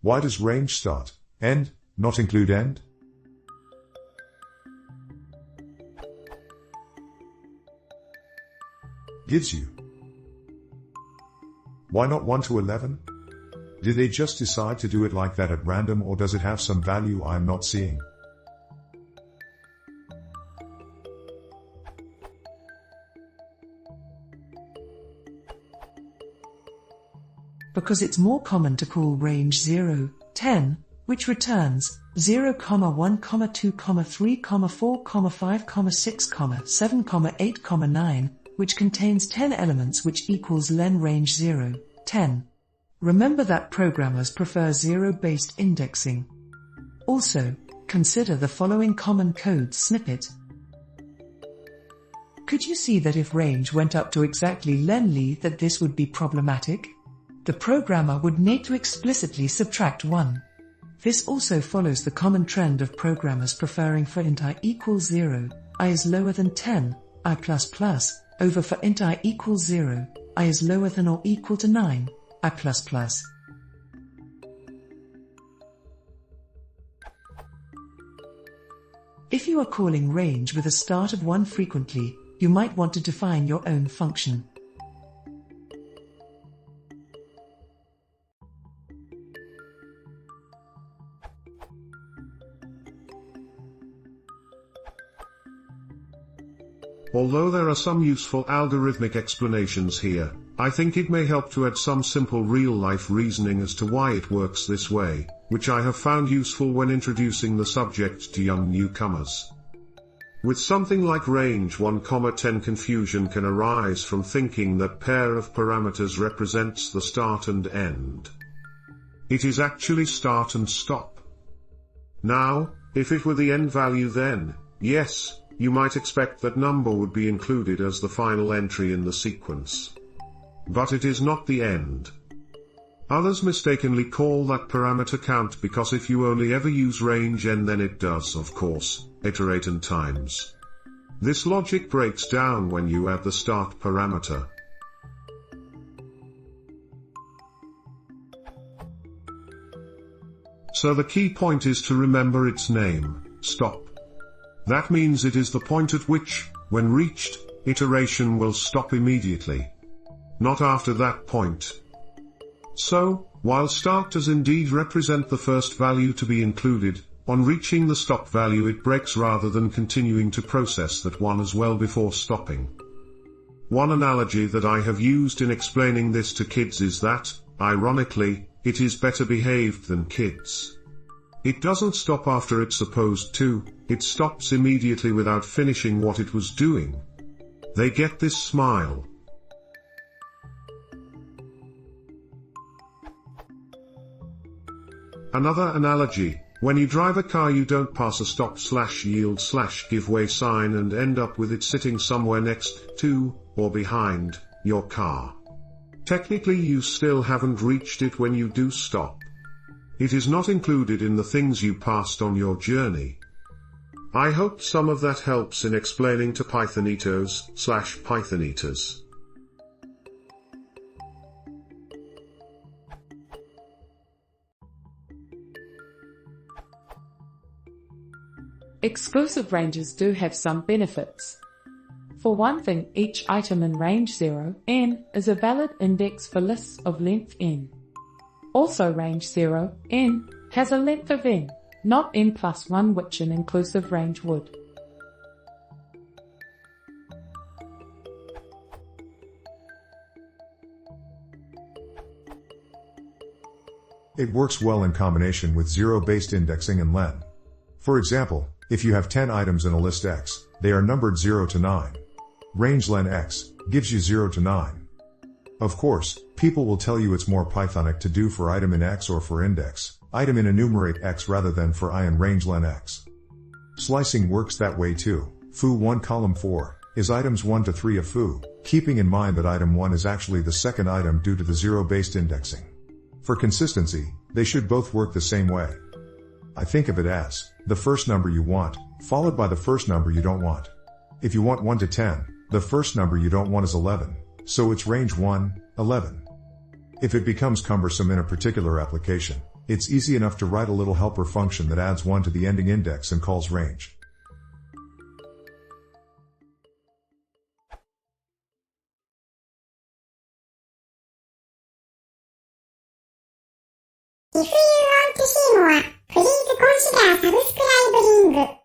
Why does range start, end, not include end? Gives you. Why not 1 to 11? Did they just decide to do it like that at random, or does it have some value I am not seeing? Because it's more common to call range 0, 10, which returns 0, 1, 2, 3, 4, 5, 6, 7, 8, 9, which contains 10 elements, which equals len range 0, 10. Remember that programmers prefer zero-based indexing. Also, consider the following common code snippet. Could you see that if range went up to exactly len that this would be problematic? The programmer would need to explicitly subtract 1. This also follows the common trend of programmers preferring for int I equals 0, I is lower than 10, I++, over for int I equals 0, I is lower than or equal to 9, I++. If you are calling range with a start of 1 frequently, you might want to define your own function. Although there are some useful algorithmic explanations here, I think it may help to add some simple real-life reasoning as to why it works this way, which I have found useful when introducing the subject to young newcomers. With something like range 1, 10, confusion can arise from thinking that pair of parameters represents the start and end. It is actually start and stop. Now, if it were the end value, then, yes, you might expect that number would be included as the final entry in the sequence. But it is not the end. Others mistakenly call that parameter count because if you only ever use range n, then it does, of course, iterate n times. This logic breaks down when you add the start parameter. So the key point is to remember its name, stop. That means it is the point at which, when reached, iteration will stop immediately. Not after that point. So, while start does indeed represent the first value to be included, on reaching the stop value it breaks rather than continuing to process that one as well before stopping. One analogy that I have used in explaining this to kids is that, ironically, it is better behaved than kids. It doesn't stop after it's supposed to, it stops immediately without finishing what it was doing. They get this smile. Another analogy, when you drive a car you don't pass a stop/yield/give way sign and end up with it sitting somewhere next to, or behind, your car. Technically you still haven't reached it when you do stop. It is not included in the things you passed on your journey. I hope some of that helps in explaining to Pythonitos/Pythonitas. Exclusive ranges do have some benefits. For one thing, each item in range 0, n, is a valid index for lists of length n. Also range 0, n, has a length of n, not n plus 1 which an inclusive range would. It works well in combination with zero-based indexing and len. For example, if you have 10 items in a list X, they are numbered 0 to 9. Range len X gives you 0 to 9. Of course, people will tell you it's more Pythonic to do for item in X or for index item in enumerate X rather than for I in range len X. Slicing works that way too. foo1 column 4 is items 1 to 3 of foo, keeping in mind that item 1 is actually the second item due to the zero-based indexing. For consistency, they should both work the same way. I think of it as the first number you want, followed by the first number you don't want. If you want 1 to 10, the first number you don't want is 11, so it's range 1, 11. If it becomes cumbersome in a particular application, It's easy enough to write a little helper function that adds 1 to the ending index and calls range. If you want to see more, please consider subscribing.